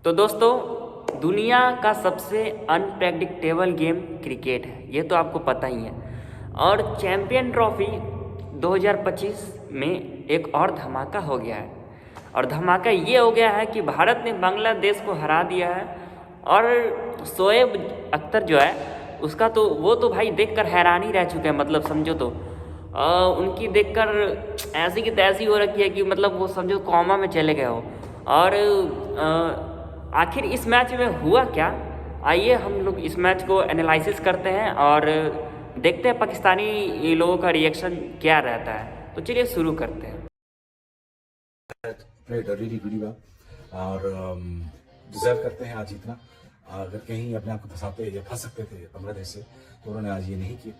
तो दोस्तों, दुनिया का सबसे अनप्रेडिक्टेबल गेम क्रिकेट है, ये तो आपको पता ही है। और चैंपियन ट्रॉफी 2025 में एक और धमाका हो गया है। और धमाका ये हो गया है कि भारत ने बांग्लादेश को हरा दिया है। और शोएब अख्तर जो है उसका तो वो तो भाई देखकर हैरान ही रह चुके हैं, मतलब समझो तो उनकी देखकर ऐसी की तैसी हो रखी है कि मतलब वो समझो कॉमा में चले गए हो। और आखिर इस मैच में हुआ क्या, आइए हम लोग इस मैच को एनालिसिस करते हैं और देखते हैं पाकिस्तानी लोगों का रिएक्शन क्या रहता है। तो चलिए शुरू करते हैं। और डिजर्व करते हैं आज जीतना। अगर कहीं अपने आप को फंसाते या फंस सकते थे बांग्लादेश से, तो उन्होंने आज ये नहीं किया।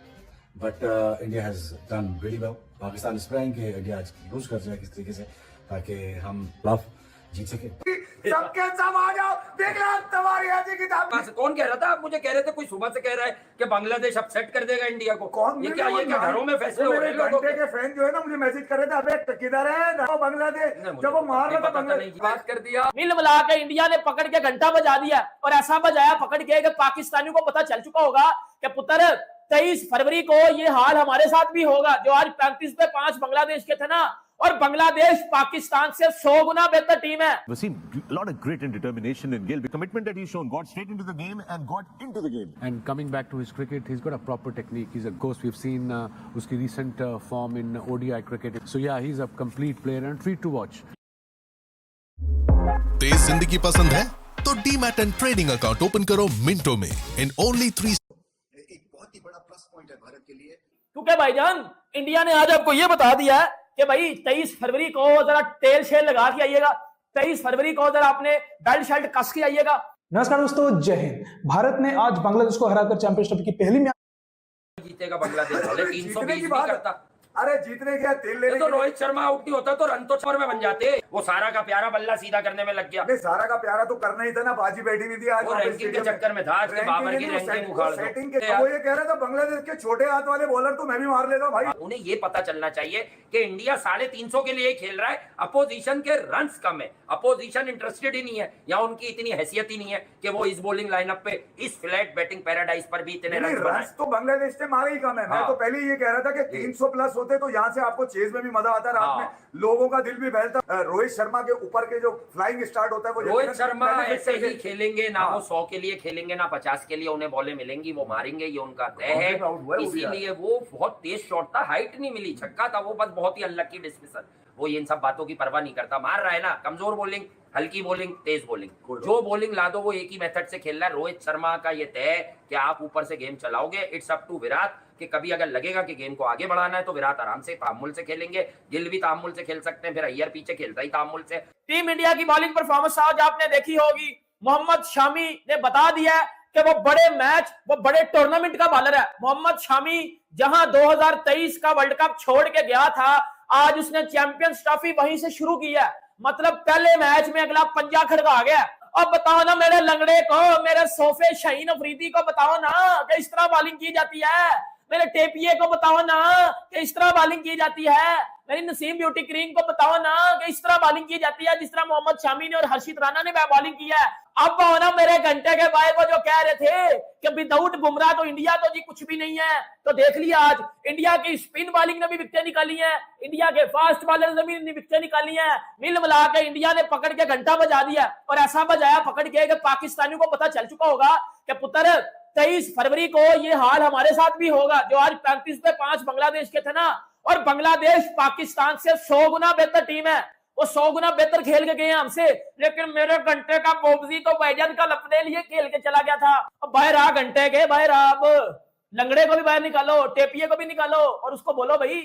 But India has done really well. Pakistan इस प्राइम के इंडिया आज लूज कर जाए किस तरीके से, ताकि हम लाफ जीत सके। सबके सब आ जाओ, देख लो तुम्हारी आज की किताब। कौन कह रहा था? आप मुझे कह रहे थे, कोई सुबह से कह रहा है कि बांग्लादेश अपसेट कर देगा इंडिया को। कौन? ये क्या घरों में फैसले हो रहे हैं लोगों के फैन जो है ना, मुझे मैसेज कर रहे थे, अबे किधर है बांग्लादेश, जब वो मार रहा था बांग्लादेश। बात कर दिया, मिल मिला के इंडिया ने पकड़ के घंटा बजा दिया। और ऐसा बजाया पकड़ के कि पाकिस्तानियों को पता चल चुका होगा कि पुत्र 23 फरवरी को ये हाल हमारे साथ भी होगा। जो आज 35 पे 5 बांग्लादेश के थे ना, और बांग्लादेश पाकिस्तान से 100 गुना बेहतर टीम है। We've seen a lot of grit and determination in Gill. The commitment that he's shown, got straight into the game and got into the game. And coming back to his cricket, he's got a proper technique. He's a ghost. We've seen uski recent form in ODI cricket. So yeah, he's a complete player and treat to watch. तेज जिंदगी पसंद है तो demat and trading account open करो Minto में in only 3। एक बहुत ही बड़ा plus point है भारत के लिए, क्योंकि भाईजान इंडिया ने आज आपको ये बता दिया है कि भाई 23 फरवरी को जरा तेल शेल लगा के आइएगा। 23 फरवरी को जरा अपने बेल्ट शर्ट कस के आइएगा। नमस्कार दोस्तों, जय हिंद। भारत ने आज बांग्लादेश को हराकर चैंपियंस ट्रॉफी की पहली मैच जीतेगा बांग्लादेश। भले 320 भी करता, अरे जीतने क्या तेल लेने तो रोहित शर्मा आउट नहीं होता तो रन तो 4 में बन जाते। वो सारा का प्यारा बल्ला सीधा करने में लग गया। नहीं, सारा का प्यारा तो करना ही था ना, बाजी बैठी नहीं थी आज। वो रैंकिंग के चक्कर में था, आज के बाबर की रैंकिंग उखाड़ दो। वो ये कह रहा था बांग्लादेश के छोटे हाथ वाले बॉलर तो मैं भी मार लेता हूं भाई। उन्हें ये पता चलना चाहिए कि इंडिया 350 के लिए खेल रहा है, अपोजिशन के रन्स कम है, अपोजिशन इंटरेस्टेड ही नहीं है, या उनकी इतनी हैसियत ही नहीं है कि वो इस बॉलिंग लाइनअप पे इस फ्लैट बैटिंग पैराडाइज पर भी इतने रन तो बांग्लादेश ने मारे ही कम है। मैं तो पहले ये कह रहा था कि 300 प्लस होते तो यहाँ से आपको चेज में भी मजा आता, रात में लोगों का दिल भी बहलता। रोहित शर्मा के ऊपर के जो फ्लाइंग स्टार्ट होता है वो रोहित शर्मा ऐसे ही खेलेंगे ना, वो 100 के लिए खेलेंगे ना 50 के लिए उन्हें बॉलें मिलेंगे, वो मारेंगे, ये उनका तय है। इसीलिए वो बहुत तेज शॉट था, हाइट नहीं मिली, छक्का था वो, बस बहुत ही अनलकी डिस्मिसल। वो इन सब बातों की परवाह नहीं करता, मार रहा है ना, कमजोर बॉलिंग, हल्की बॉलिंग, तेज बॉलिंग, जो बॉलिंग ला दो वो एक ही मेथड से खेल रहा है। रोहित शर्मा का ये तय है कि आप ऊपर से गेम चलाओगे। इट्स अप टू विराट कि कभी अगर लगेगा कि गेम को आगे बढ़ाना है तो विराट आराम से तामुल से खेलेंगे, गिल भी तामुल से खेल सकते हैं, फिर अय्यर पीछे खेलता ही तामुल से। टीम इंडिया की बॉलिंग परफॉर्मेंस आज आपने देखी होगी। मोहम्मद शामी ने बता दिया है कि वो बड़े मैच, वो बड़े टूर्नामेंट का बॉलर है। मोहम्मद शामी जहां 2023 का वर्ल्ड कप छोड़ के गया था, आज उसने चैंपियंस ट्रॉफी वहीं से शुरू की है। मतलब पहले मैच में अगला पंजा खड़का गया। अब बताओ ना मेरे लंगड़े को, मेरे सोफे शाहीन अफरीदी को बताओ ना कि इस तरह बॉलिंग की जाती है। मेरे टेपिए को बताओ ना कि इस तरह बॉलिंग की जाती है। मेरी नसीम ब्यूटी क्रीम को बताओ ना कि इस तरह बॉलिंग की जाती है जिस तरह मोहम्मद शामी ने और हर्षित राणा ने बॉलिंग की है। अब ना मेरे घंटे के बाद वो जो कह रहे थे कि विदाउट बुमराह तो इंडिया तो जी कुछ भी नहीं है, तो देख लिया आज इंडिया की स्पिन बॉलिंग ने भी विकेटें निकाली है, इंडिया के फास्ट बॉलर ने भी विकेटें निकाली है। मिल मिला के इंडिया ने पकड़ के घंटा बजा दिया। और ऐसा बजाया पकड़ के कि पाकिस्तानियों को पता चल चुका होगा कि पुत्र 23 फरवरी को ये हाल हमारे साथ भी होगा। जो आज 35 पे 5 बांग्लादेश के थे ना, और बांग्लादेश पाकिस्तान से 100 गुना बेहतर टीम है। वो 100 गुना बेहतर खेल के गए हमसे, लेकिन मेरे घंटे का बोबजी तो भाईजान का अपने लिए खेल के चला गया था। अब बाहर आ घंटे के, बाहर आप लंगड़े को भी बाहर निकालो, टेपिए को भी निकालो और उसको बोलो भाई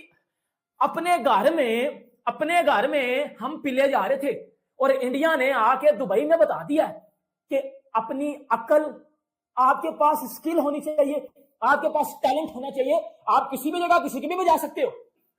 अपने घर में हम पिले जा रहे थे और इंडिया ने आके दुबई में बता दिया कि अपनी अकल, आपके पास स्किल होनी चाहिए, आपके पास टैलेंट होना चाहिए, आप किसी भी जगह किसी की भी बजा सकते हो।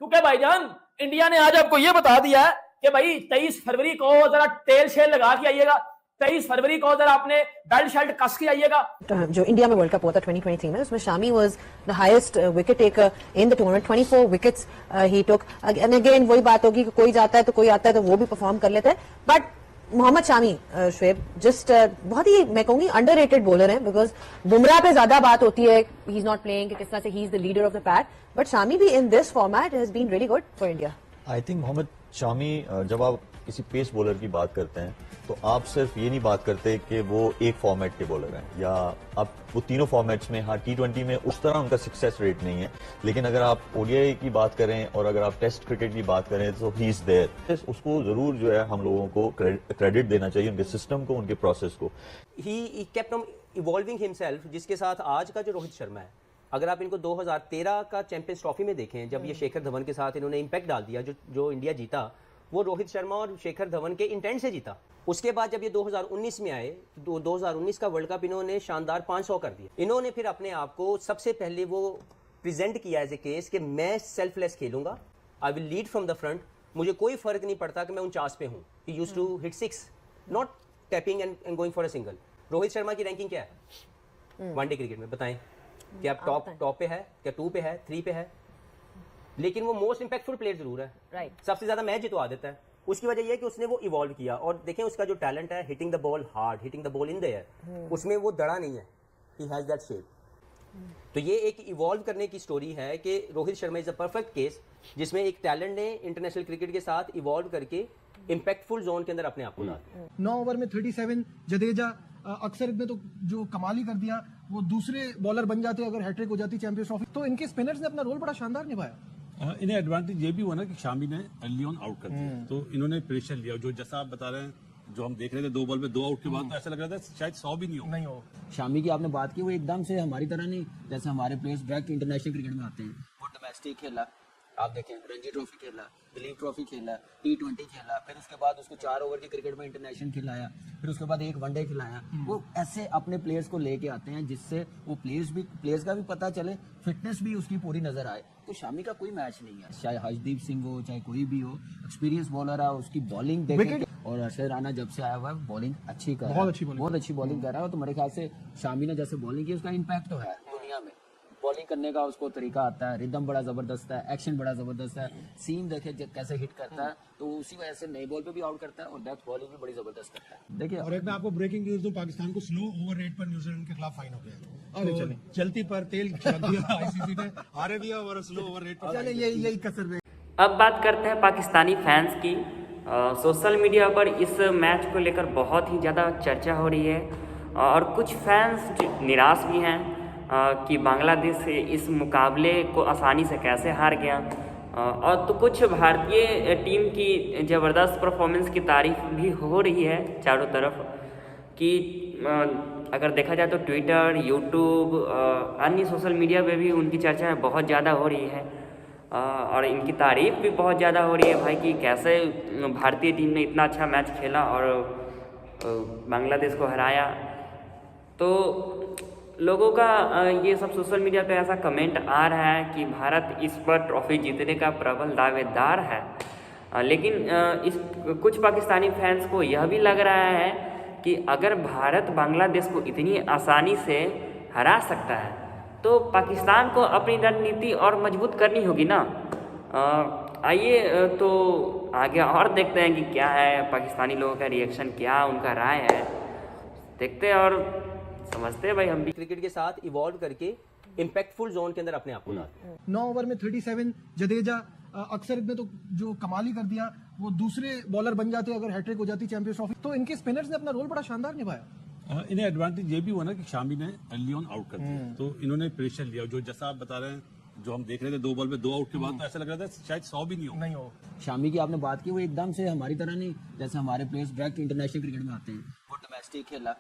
क्योंकि भाईजान इंडिया ने आज आपको यह बता दिया है कि भाई 23 फरवरी को जरा तेल शेल लगा के आइएगा। 23 फरवरी को जरा अपने बेल्ट शर्ट कस के आइएगा। जो इंडिया में वर्ल्ड कप हुआ था 2023 में, उसमें Shami was the highest wicket taker in the tournament, 24 wickets he took. And again वही बात होगी कि कोई जाता है तो कोई आता है तो वो भी परफॉर्म कर लेता है, बट मोहम्मद शामी शुएब जस्ट बहुत ही मैं कहूंगी अंडररेटेड बॉलर है, बिकॉज बुमराह पे ज्यादा बात होती है, ही इज नॉट प्लेइंग कि किस तरह से he is the leader of the pack, but Shami भी in this format has been really good for India. I think Mohammed Shami, जब आप किसी पेस बॉलर की बात करते हैं तो आप सिर्फ ये नहीं बात करते कि वो एक फॉर्मेट के बॉलर हैं, या आप वो तीनों फॉर्मेट्स में, हाँ T20 में उस तरह उनका सक्सेस रेट नहीं है, लेकिन अगर आप ओडीआई की बात करें और अगर आप टेस्ट क्रिकेट की बात करें तो ही इज देयर। उसको जरूर जो है हम लोगों को क्रेडिट देना चाहिए, उनके सिस्टम को, उनके प्रोसेस को। He kept on evolving himself, जिसके साथ आज का जो रोहित शर्मा है, अगर आप इनको 2013 का चैंपियंस ट्रॉफी में देखें, जब ये शेखर धवन के साथ इन्होंने इंपैक्ट डाल दिया, जो इंडिया जीता वो रोहित शर्मा और शेखर धवन के इंटेंट से जीता। उसके बाद जब ये 2019 में आए तो 2019 का वर्ल्ड कप इन्होंने शानदार 500 कर दिया। इन्होंने फिर अपने आप को सबसे पहले वो प्रेजेंट किया एज ए केस कि मैं सेल्फलेस खेलूंगा, I will lead from the front, मुझे कोई फर्क नहीं पड़ता कि मैं 49 पे हूँ। He used to hit 6, not tapping and going for a single. Rohit Sharma की रैंकिंग क्या है वनडे क्रिकेट में, बताएं? क्या टॉप पे है, क्या 2 पे है, 3 पे है? लेकिन वो मोस्ट इंपैक्टफुल प्लेयर जरूर है, राइट। सबसे ज्यादा मैच जितवा देता है। उसकी वजह यह है कि उसने वो इवॉल्व किया, और देखें उसका जो टैलेंट है, hitting the ball hard, hitting the ball in the air, उसमें वो दड़ा नहीं है, ही हैज दैट शेप। तो ये एक इवॉल्व करने की स्टोरी है कि Rohit Sharma is a perfect case, जिसमें एक टैलेंट ने इंटरनेशनल क्रिकेट के साथ इवॉल्व करके इंपैक्टफुल जोन के अंदर अपने आप को ला दिया। 9 ओवर में 37, जडेजा अक्सर ने तो जो कमाल ही कर दिया, वो दूसरे बॉलर बन जाते अगर हैट्रिक हो जाती चैंपियंस ट्रॉफी। तो इनके स्पिनर्स ने अपना रोल बड़ा शानदार निभाया। इन्हें एडवांटेज ये भी हुआ ना कि शामी ने अर्ली ऑन आउट कर दिया, तो इन्होंने प्रेशर लिया। जो जैसा आप बता रहे हैं, जो हम देख रहे थे 2 बॉल पे 2 आउट के बाद, तो ऐसा लग रहा था शायद 100 भी नहीं हो। शामी की आपने बात की, वो एकदम से हमारी तरह नहीं, जैसे हमारे प्लेयर्स डायरेक्ट इंटरनेशनल क्रिकेट में आते हैं। वो डोमेस्टिक खेला, आप देखें रणजी ट्रॉफी खेला, दिलीप ट्रॉफी खेला, T20 खेला, फिर उसके बाद उसको 4 ओवर की क्रिकेट में इंटरनेशनल खिलाया, फिर उसके बाद एक वनडे खिलाया। वो ऐसे अपने प्लेयर्स को लेके आते हैं जिससे वो प्लेयर्स का भी पता चले, फिटनेस भी उसकी पूरी नजर आए। तो शामी का कोई मैच नहीं है, चाहे हर्षदीप सिंह हो, चाहे कोई भी हो, एक्सपीरियंस बॉलर है, उसकी बॉलिंग देखें। और अरशद राना जब से आया हुआ है बॉलिंग अच्छी कर रहा है, बहुत अच्छी बॉलिंग कर रहा है। तो मेरे ख्याल से शामी ने जैसे बॉलिंग की, उसका इम्पैक्ट तो है दुनिया में। बॉलिंग करने का उसको तरीका आता है, रिदम बड़ा जबरदस्त है, एक्शन बड़ा जबरदस्त है, सीम देखे कैसे हिट करता है, तो उसी वजह से नई बॉल पे भी आउट करता है और डेथ बॉलिंग भी बड़ी जबरदस्त करता है। देखिए, और एक मैं आपको ब्रेकिंग न्यूज दूं, पाकिस्तान को स्लो ओवर रेट पर न्यूजीलैंड के खिलाफ फाइन हो गया। तो चलती पर तेल छिड़क दिया आईसीसी ने, हारे दिया और स्लो ओवर रेट पर। यही कसर में। अब बात करते हैं पाकिस्तानी फैंस की। सोशल मीडिया पर इस मैच को लेकर बहुत ही ज़्यादा चर्चा हो रही है, और कुछ फैंस निराश भी हैं कि बांग्लादेश इस मुकाबले को आसानी से कैसे हार गया, और तो कुछ भारतीय टीम की ज़बरदस्त परफॉर्मेंस की तारीफ भी हो रही है चारों तरफ। कि अगर देखा जाए तो ट्विटर, यूट्यूब, अन्य सोशल मीडिया पे भी उनकी चर्चा बहुत ज़्यादा हो रही है, और इनकी तारीफ भी बहुत ज़्यादा हो रही है भाई कि कैसे भारतीय टीम ने इतना अच्छा मैच खेला और बांग्लादेश को हराया। तो लोगों का ये सब सोशल मीडिया पे ऐसा कमेंट आ रहा है कि भारत इस पर ट्रॉफी जीतने का प्रबल दावेदार है, लेकिन इस कुछ पाकिस्तानी फैंस को यह भी लग रहा है कि अगर भारत बांग्लादेश को इतनी आसानी से हरा सकता है तो पाकिस्तान को अपनी रणनीति और मजबूत करनी होगी ना। आइए तो आगे और देखते हैं कि क्या है पाकिस्तानी लोगों का रिएक्शन, क्या उनका राय है, देखते हैं और समझते हैं भाई हम भी। क्रिकेट के साथ इवॉल्व करके इंपैक्टफुल जोन के अंदर अपने आप को ला दिया। 9 ओवर में 37, जडेजा अक्सर ने तो जो कमाल ही कर दिया, वो दूसरे बॉलर बन जाते अगर हैट्रिक हो जाती चैंपियंस ट्रॉफी। तो इनके स्पिनर्स ने अपना रोल बड़ा शानदार निभाया। इन्हें एडवांटेज ये भी हुआ ना कि शामी ने अर्ली ऑन आउट कर दिया, तो इन्होंने प्रेशर लिया। जो जैसा आप बता रहे हैं, जो हम देख रहे थे 2 बॉल पे 2 आउट के बाद, तो ऐसा लग रहा था शायद 100 भी नहीं हो। शामी की आपने बात की, वो एकदम से हमारी तरह नहीं, जैसे हमारे प्लेयर्स डायरेक्ट इंटरनेशनल क्रिकेट में आते हैं। वो डोमेस्टिक खेला,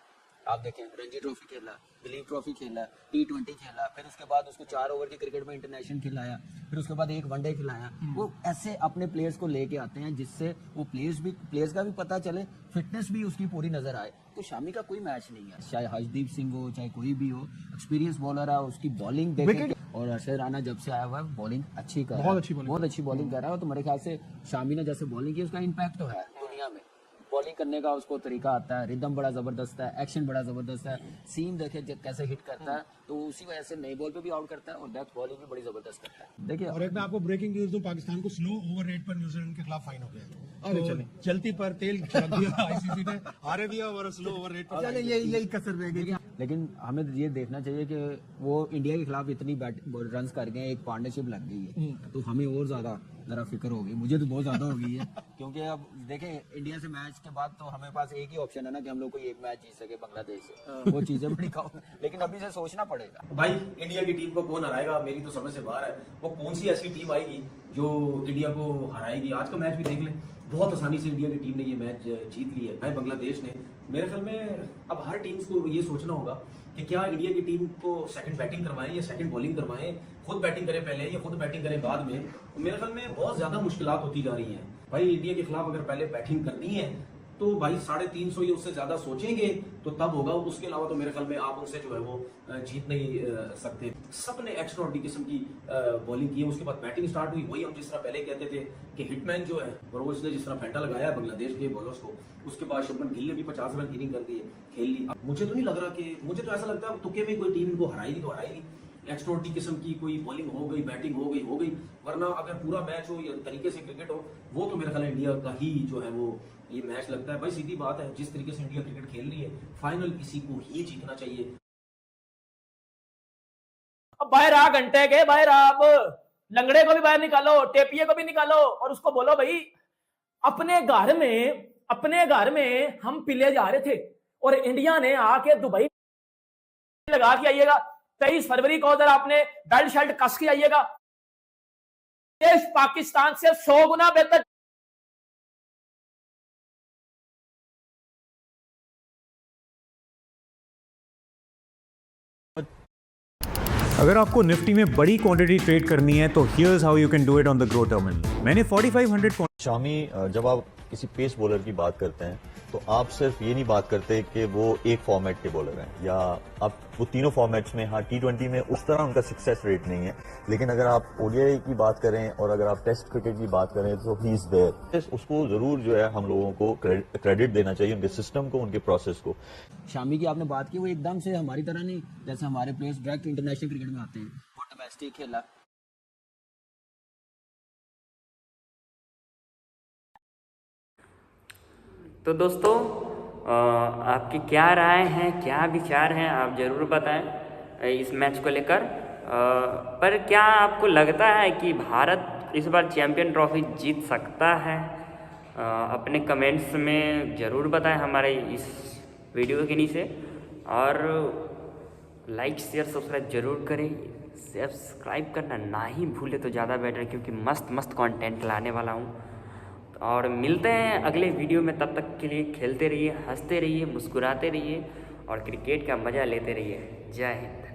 आप देखें रणजी ट्रॉफी खेला, दिलीप ट्रॉफी खेला, T20 खेला, फिर उसके बाद उसको 4 ओवर की क्रिकेट में इंटरनेशनल खिलाया, फिर उसके बाद एक वनडे खिलाया। वो ऐसे अपने प्लेयर्स को लेके आते हैं जिससे वो प्लेयर्स का भी पता चले, फिटनेस भी उसकी पूरी नजर आए। तो शामी का कोई मैच नहीं है, चाहे हर्षदीप सिंह हो, चाहे कोई भी हो, एक्सपीरियंस बॉलर है, उसकी बॉलिंग देखें। और अरशद राना जब से आया हुआ है बॉलिंग अच्छी कर रहा है, बहुत अच्छी बॉलिंग कर रहा है। तो मेरे ख्याल से शामी ने जैसे बॉलिंग की, उसका इम्पैक्ट तो है दुनिया में। बॉलिंग करने का उसको तरीका आता है, रिदम बड़ा जबरदस्त है, एक्शन बड़ा जबरदस्त है, सीम देखे कैसे हिट करता है, तो उसी वजह से नई बॉल पे भी आउट करता है और डेथ बॉलिंग भी बड़ी जबरदस्त करता है। देखिए, और एक मैं आपको ब्रेकिंग न्यूज दूं, पाकिस्तान को स्लो ओवर रेट पर न्यूजीलैंड के खिलाफ फाइन हो गया। तो चलती पर तेल छिड़क दिया आईसीसी ने, हारे भी और स्लो ओवर रेट पर। चले यही कसर रह गई। लेकिन हमें ये देखना चाहिए कि वो इंडिया के खिलाफ इतनी रन कर गए, एक पार्टनरशिप लग गई है, तो हमें और ज्यादा जरा फिक्र होगी, मुझे तो बहुत ज्यादा हो गई है क्योंकि अब देखें इंडिया से मैच के बाद तो हमें पास एक ही ऑप्शन है ना कि हम लोग कोई एक मैच जीत सके बांग्लादेश से, वो चीजें बड़ी कम, लेकिन अभी से सोचना पड़ेगा। भाई इंडिया की टीम को कौन हराएगा, मेरी तो समझ से बाहर है। वो कौन सी ऐसी टीम आएगी जो इंडिया को हराएगी? आज का मैच भी देख लें, बहुत आसानी से इंडिया की टीम ने ये मैच जीत लिया है बांग्लादेश ने। मेरे ख्याल में अब हर टीम्स को ये सोचना होगा कि क्या इंडिया की टीम को सेकंड बैटिंग करवाएं या सेकंड बॉलिंग करवाएं, खुद बैटिंग करें पहले या खुद बैटिंग करें बाद में। मेरे ख्याल में बहुत ज्यादा मुश्किलात होती जा रही हैं। भाई इंडिया के खिलाफ अगर पहले बैटिंग करनी है तो भाई 350 या उससे ज्यादा सोचेंगे तो तब होगा, उसके अलावा तो मेरे ख्याल में आप उनसे जो है वो जीत नहीं सकते। सबने एक्स्ट्राऑर्डिनरी किस्म की बॉलिंग की है, उसके बाद बैटिंग स्टार्ट हुई। वही हम जिस तरह पहले कहते थे कि हिटमैन जो है और उसने जिस तरह फेंटा लगाया है बांग्लादेश के बॉलर्स को, उसके बाद शुभमन गिल ने भी 50 रन इनिंग कर दी है, खेल ली। मुझे तो नहीं लग रहा कि, मुझे तो ऐसा लगता है तुक्के में कोई टीम इनको हराएगी तो हराएगी। एक्स्ट्राऑर्डिनरी किस्म की कोई बॉलिंग हो गई, बैटिंग हो गई, वरना अगर पूरा मैच हो या तरीके से क्रिकेट हो, वो तो मेरे ख्याल इंडिया का ही जो है वो ये मैच लगता है। भाई सीधी बात है, जिस तरीके से इंडिया क्रिकेट खेल रही है, फाइनल इसी को ही जीतना चाहिए। अब बाहर आ घंटे के, बाहर आप लंगड़े को भी बाहर निकालो, टेपिए को भी निकालो और उसको बोलो भाई अपने घर में हम पिले जा रहे थे और इंडिया ने आके दुबई लगा के आइएगा। 23 फरवरी को उधर आपने बेल्ट शर्ट कस के आइएगा। देश पाकिस्तान से 100 गुना बेहतर। अगर आपको निफ्टी में बड़ी क्वांटिटी ट्रेड करनी है तो here's how you can do it on the Groww terminal. मैंने 4500 शामी, जब आप किसी पेस बॉलर की बात करते हैं तो आप सिर्फ ये नहीं बात करते कि वो एक फॉर्मेट के बॉलर हैं या आप वो तीनों फॉर्मेट्स में, हाँ T20 में उस तरह उनका सक्सेस रेट नहीं है, लेकिन अगर आप ODI की बात करें और अगर आप टेस्ट क्रिकेट की बात करें तो ही इज देयर। उसको जरूर जो है हम लोगों को क्रेडिट देना चाहिए, उनके सिस्टम को, उनके प्रोसेस को। शामी की आपने बात की, वो एकदम से हमारी तरह नहीं, जैसे हमारे प्लेयर्स डायरेक्ट इंटरनेशनल क्रिकेट में आते हैं, वो डोमेस्टिक खेला। तो दोस्तों आपकी क्या राय हैं, क्या विचार हैं, आप ज़रूर बताएं इस मैच को लेकर। पर क्या आपको लगता है कि भारत इस बार चैंपियन ट्रॉफी जीत सकता है? अपने कमेंट्स में ज़रूर बताएं हमारे इस वीडियो के नीचे, और लाइक शेयर सब्सक्राइब जरूर करें। सब्सक्राइब करना ना ही भूले तो ज़्यादा बेटर, क्योंकि मस्त कंटेंट लाने वाला हूँ। और मिलते हैं अगले वीडियो में, तब तक के लिए खेलते रहिए, हंसते रहिए, मुस्कुराते रहिए और क्रिकेट का मज़ा लेते रहिए। जय हिंद।